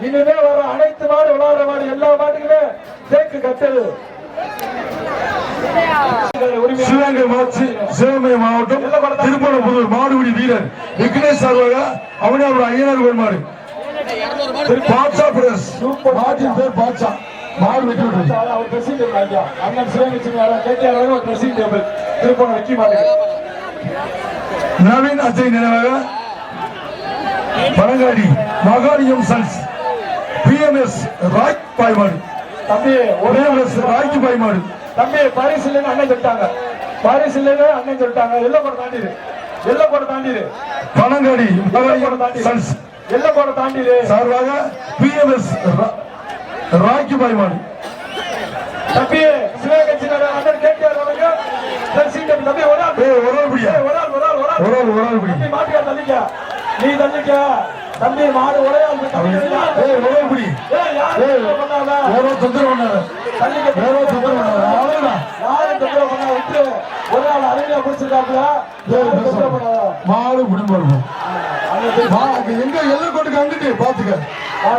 இனிமே வர அனைத்து மாடு விளையாடுற மாடு எல்லா மாட்டுக்குமே தேக்கு கட்டல். சிவகங்கை மாவட்டம் திருப்பணப்புதூர் மாடுபிடி வீரர் விக்னேஷ் சார்பாக அவனியாபுரம் ஐயனார் கோயில் மாடு பாட்சா பிரதர்ஸ் மாட்டின் பேர் பாட்சா மாடு வெட்டி விட்டு அவர் ட்ரெஸ்ஸிங் டேபிள் ஐயா அண்ணன் சிவகங்கை கேட்டியார் ஒரு ட்ரெஸ்ஸிங் டேபிள் திருப்பணம் வைக்க மாட்டேங்க. நவீன் அஜய் நினைவாக பழங்காடி மகாலியம் சன்ஸ் பிஎம்எஸ் ராய் பாய்மாடு தம்பி ஒரே ராய்க்கு பாய்மாடு தம்பி பாரிஸ் இல்லைன்னு அண்ணன் சொல்லிட்டாங்க. பாரிஸ் இல்லைன்னு அண்ணன் சொல்லிட்டாங்க. எல்ல போட தாண்டிடு எல்ல போட தாண்டிடு பழங்காடி மகாலியம் சன்ஸ் எல்ல போட தாண்டிடு சார்பாக பிஎம்எஸ் ராய்க்கு பாய்மாடு தம்பி சிவகங்கை அண்ணன் கேட்டியார் அவருக்கு ட்ரெஸ்ஸிங் டேபிள் தம்பி ஒரு ஆள் பிடியா ஒரு ஆள் பிடி மாட்டியா தள்ளிக்க நீ தள்ளிக்க தம்பி மாடு ஒரே ஆள் பிடி யாரோ தொந்தரவு பண்ணாத யாரோ தொந்தரவு பண்ணாத அவ்வளவுதான் யாரும் தொந்தரவு பண்ண விட்டு ஒரு ஆள் அருமையா பிடிச்சிருக்காப்ல மாடு பிடிமாடுவோம் எங்க எல்லை கோட்டுக்கு அங்கிட்டு பாத்துக்க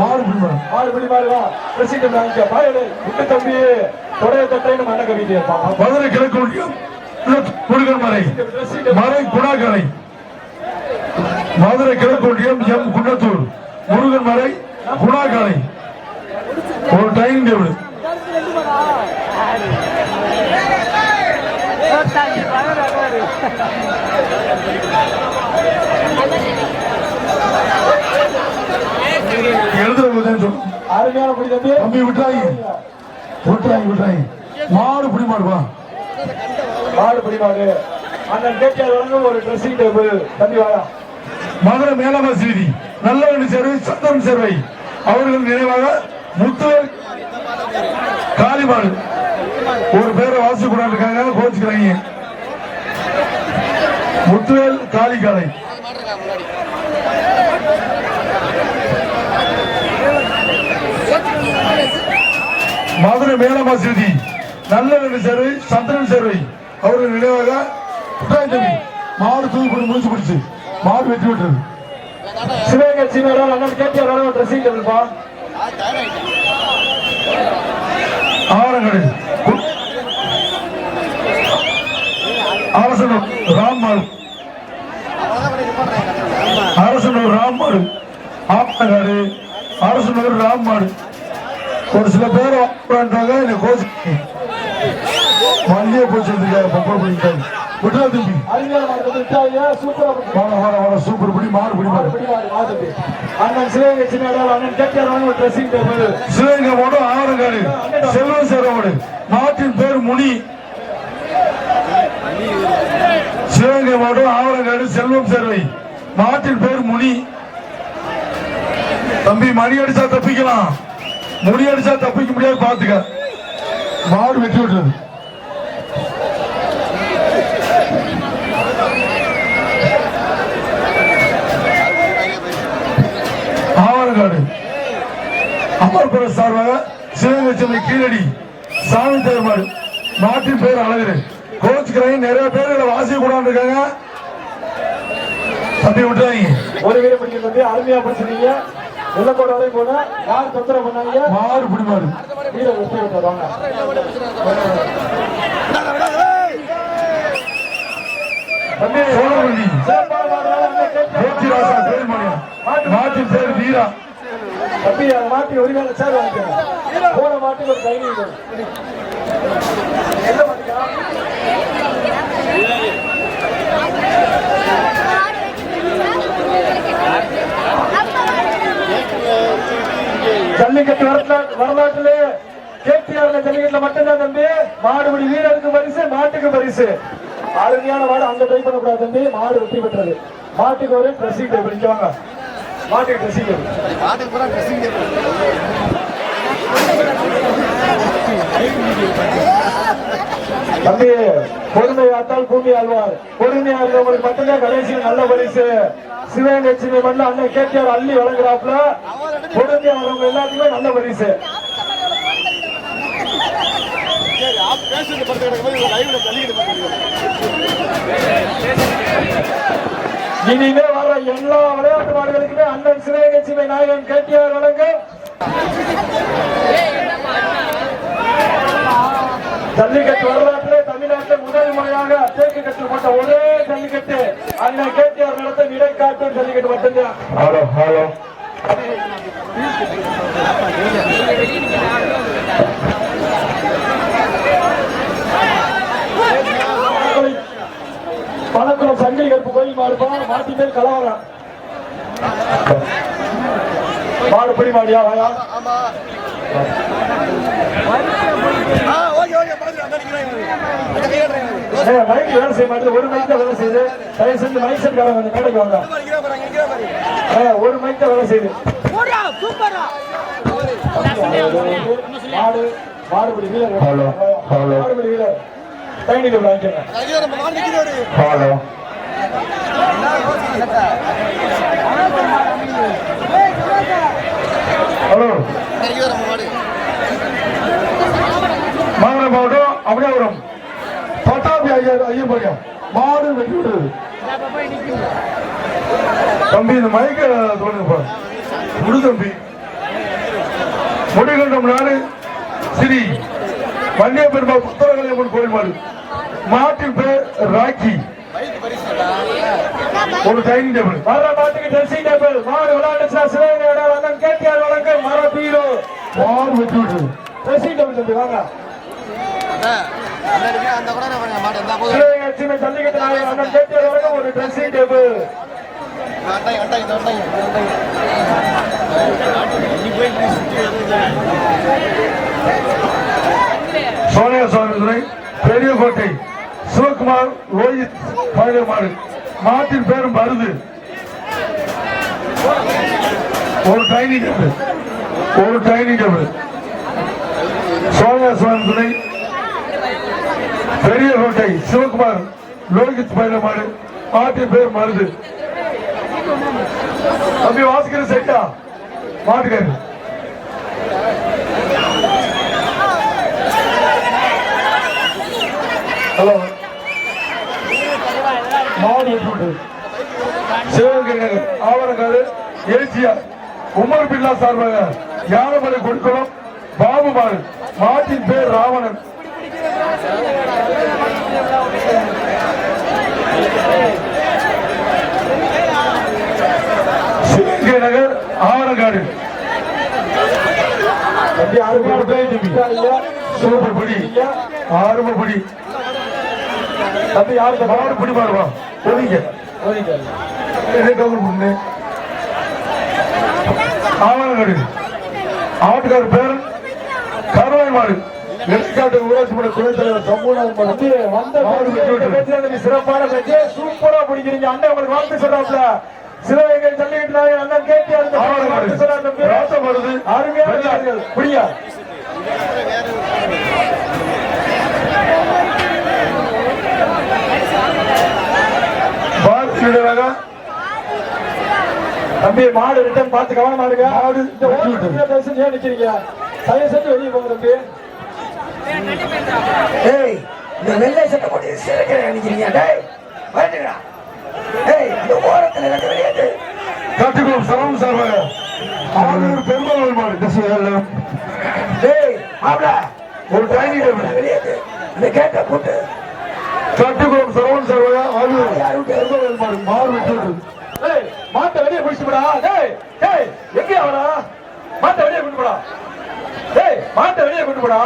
மாடு பிடிமாடு மாடு பிடிமாடுவா ட்ரெஸ்ஸிங் டேபிள் வாங்கிக்க பாயடு விட்டு தம்பி தொடைய தட்டைன்னு மண்ண கவிட்டு மதுரை கிழக்கு ஒன்றியம் முருகன் மலை மலை குணாகலை மதுரை கிழக்கு ஒன்றியம் எம் குன்னத்தூர் முருகன் மலை குணாகலை ஒரு டைனிங் டேபிள் எழுதுறது அருமையான பிடி தம்பி தம்பி விட்டுறாங்க மாடு பிடிமாடுவா மாடு பிடிமாடு அண்ணன் கேட்டியார் ஒரு ட்ரெஸ்ஸிங் டேபிள் தம்பி வாயா. மதுரை மேலமாசி வீதி நல்லவண்ணி சேர்வை சந்தனம் சேர்வை அவர்கள் நினைவாக முத்துவேல் காளிமாடு ஒரு பேரை வாசி கூட இருக்காங்க கோச்சுக்கிறாங்க. முத்துவேல் காளி காலை மதுரை மேலமாசி வீதி நல்லவண்ணி சேர்வை சந்தனம் சேர்வை அவர்கள் நினைவாக மாடு தூக்கி முடிச்சு பிடிச்சு மாடு வெட்டி விட்டுறது. சிவகங்கை சீனியர் அண்ணன் கேட்டியார் ட்ரெஸ்ஸிங் டேபிள் பா ஆரங்கடை அரசனூர் ராம்மாடு அரசனூர் ராம்மாடு ஆப்பங்காடு அரசனூர் ராம்மாடு ஒரு சில பேர் வாங்குறாங்க இந்த கோச்சு மல்லிகை போச்சு பப்பா பிடிக்காது விட்டுறா தம்பி சூப்பர் படி மாறு படி மாறு அண்ணன் சிவகங்கை சீனியர் அண்ணன் கேட்டியார் ட்ரெஸ்ஸிங் டேபிள் சிவகங்கை மாவட்டம் ஆவரங்காடு செல்வம் சேரமாடு நாட்டின் பேர் முனி சிவகங்கை மாவட்டம் ஆவரங்காடு செல்வம் சேர்வை நாட்டின் பேர் முனி தம்பி மணி அடிச்சா தப்பிக்கலாம் முடி அடிச்சா தப்பிக்க முடியாது பாத்துக்க மாடு வெட்டி விட்டுறது. ஆவரங்காடு அமர்புரம் சார்பாக சிவகங்கை கீழடி சாமி தேர்மாடு நாட்டின் பேர் அழகு கோச்சுக்கிறாங்க. நிறைய பேர் வாசிய கூட இருக்காங்க தம்பி விட்டுறாங்க. ஒரு வீர பிடிக்க தம்பி அருமையா பிடிச்சிருக்கீங்க. வெள்ளக்கோட வரையும் போனா யார் தொந்தரவு பண்ணாங்க மாடு பிடிமாடு வீர வெட்டி விட்டுறாங்க. மாட்டின் பேர் வீரா தம்பி மாட்டி உரிமையான சேர் வாங்கிக்கிறேன். போன மாட்டுக்கு ஒரு டைனிங் என்ன பண்ணிக்கலாம் ஜல்லிக்கட்டு வரலாற்றிலே கேட்டியார் ஜல்லிக்கட்டுல மட்டும்தான் தம்பி மாடுபிடி வீரருக்கு பரிசு மாட்டுக்கு பரிசு. அருமையான மாடு அங்க ட்ரை பண்ணக்கூடாது தம்பி. மாடு வெற்றி பெற்றது. மாட்டுக்கு ஒரு ட்ரெஸ்ஸிங் டேபிள் இங்க வாங்க. மாட்டுக்கு ட்ரெஸ்ஸிங் டேபிள் தம்பி பொறுமை ஆத்தால் பூமி ஆழ்வார். பொறுமையா இருக்கிறவங்களுக்கு மட்டும்தான் கடைசியில் நல்ல பரிசு. சிவகங்கை மண்ணில் அண்ணன் கேட்டியார் அள்ளி வழங்குறாப்புல பொறுமையா இருக்கிறவங்க எல்லாத்துக்குமே நல்ல பரிசு. இனிமே வர எல்லா விளையாட்டு மாடுகளுக்குமே அண்ணன் சிவகங்கை நாயகன் கேட்டியார் வழங்கும் ஜல்லிக்கட்டு வரலாற்றிலே தமிழ்நாட்டில் முதல் முறையாக தேக்கு கட்டப்பட்ட ஒரே ஜல்லிக்கட்டு அண்ணன் கேட்டியார் நடத்தும் இடைக்காட்டும் ஜல்லிக்கட்டு மட்டும்தான். ஹலோ ஹலோ பணக்குளம் சங்கிலி கருப்பு கோயில் மாடுப்பா மாட்டி பேர் கலவரம் மாடு பிடி மாடியா வாயா மைக் வேலை செய்ய மாட்டேது ஒரு மைக் தான் வேலை செய்யுது தயவு செஞ்சு மைக் செட் காரங்க அந்த கடைக்கு வாங்க ஒரு மைக் தான் வேலை செய்யுது மாடு மாடுபிடி வீரர் மாடுபிடி வீரர் டைனிங் டேபிள் வாங்கிக்கோங்க. ஹலோ ஹலோ மதுரை மாவட்டம் அபயாபுரம் பட்டாபி ஐயப்பாளையம் மாடு வெட்டி விடுறது. தம்பி இந்த மயக்க தோணுப்பா முடு தம்பி முடிகண்டம் நாடு ஸ்ரீ வன்னிய பெருமாள் புத்தகங்கள் கோயில் மாடு மாட்டின் பேர் ராக்கி ஒரு டைனிங் டேபிள் வர்ற மாட்டுக்கு ட்ரெஸ்ஸிங் டேபிள் மாடு விளையாடுச்சா சிவகங்கை அண்ணன் கேட்டியார் வழங்கும் மர பீரோ மாடு வெட்டி விடுறது. ட்ரெஸ்ஸிங் டேபிள் தம்பி வாங்க சிவகங்கை ஜல்லிக்கட்டு நாயகன் அண்ணன் கேட்டியார் வழங்கும் ஒரு ட்ரெஸ்ஸிங் டேபிள். சோனியா சுவாமி துறை பெரியகோட்டை சிவகுமார் ரோஹித் பழைய மாடு மாட்டின் பேரும் மருது ஒரு டைனிங் டேபிள் ஒரு டைனிங் டேபிள். சோனியா சுவாமி துறை பெரியகோட்டை சிவகுமார் ரோஹித் பழைய மாடு மாட்டின் பேர் மருது. தம்பி வாசிக்கிற சைட்டா மாட்டுக்காரு ஹலோ மாடு சிவகங்கை நகர் ஆவரங்காடு ஏசியா உமர் பில்லா சார்பாக யானமலை கொடுக்கணும் பாபு மாடு மாட்டின் பேர் ராவணன். சிவகங்கை நகர் ஆவரங்காடு சூப்பர் படி ஆரம்ப படி தம்பி யாருக்கு மாடு பிடி மாடுவா ஒதுங்க ஆவணங்காடு ஆட்டுக்கார பேர் கருவாய் மாடு நெல்லிக்காட்டு ஊராட்சி மன்ற துணைத் தலைவர் சம்பூர்ணம் வந்த சிறப்பான பேச்சு சூப்பரா பிடிக்கிறீங்க அண்ணன் உங்களுக்கு வாழ்த்து சொல்றாப்ல சிவகங்கை ஜல்லிக்கட்டு நாயகன் அண்ணன் கேட்டியார் சொல்றாரு தம்பி வருது அருமையான புரியா தம்பி மாடு ரிட்டன் பார்த்து கவனமா இருங்க மாடு ஏன் நிக்கிறீங்க தயவு செஞ்சு வெளியே போங்க தம்பி. ஏய் இந்த வெள்ளை சட்டை போட்டு சிறக்கிற நினைக்கிறீங்க டேய் வந்துடா ஏய் இந்த ஓரத்துல ரெண்டு வெளியேது காட்டுக்குளம் சரவண சார்பாக ஆளுநர் பெருமாள் மாடு தசையெல்லாம் டேய் மாப்ள ஒரு டைனிங் டேபிள் வெளியேது இந்த கேட்ட போட்டு காட்டுக்குளம் சரவண சார்பாக ஆளுநர் யாரும் பெருமாள் மாடு மாடு வெட்டி ஏய் மாட்டை வெளியே பிடிச்சு போடா. டேய் டேய் எங்க அவரா மாட்டை வெளியே கொண்டு போடா. டேய் மாட்டை வெளியே கொண்டு போடா.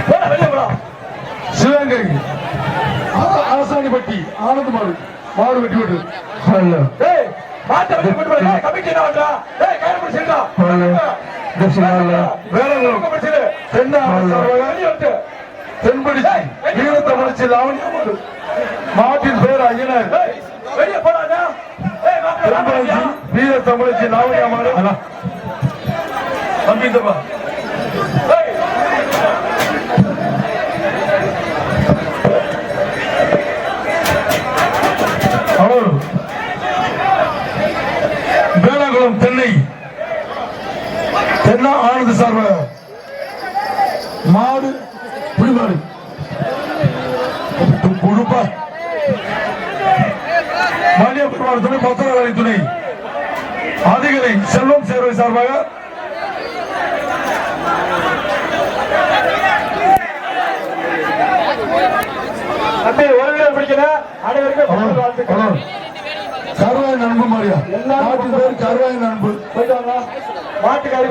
போடா வெளியே போடா. சிவகங்கை ஆசானிப்பட்டி ஆனந்த் மாடு மாடு வெட்டி விட்டு டேய் மாட்டை வெளியே கொண்டு போடா. கமிட்டி என்ன பண்றா? டேய் கையில பிடிச்சிடா. தென்படிச்சு வீரத்தமிழ்ச்சி லாவண்யா மாடு மாட்டின் பேர் ஐயனார். வெளியே போடாதா. தென்படிச்சு வீரத்தமிழ்ச்சி லாவண்யா மாடு தம்பி தப்பா அவர் வேளாங்குளம் தென்னை தென்னா ஆனந்த் சார்பாக மாடு புலிமாடு குழுப்பா மானியப்பா மாடு துணை பத்திரகாளி துணை அதிகளை செல்வம் சேர்வை சார்பாக தம்பி ஒரு வீரர் பிடிக்கணும் அனைவருக்கும் வாழ்த்துக்கள். கருவாய் நண்பு மாறியா எல்லாரும் பேர் கருவாய் நண்பு போயிட்டு வாங்க மாட்டுக்காரி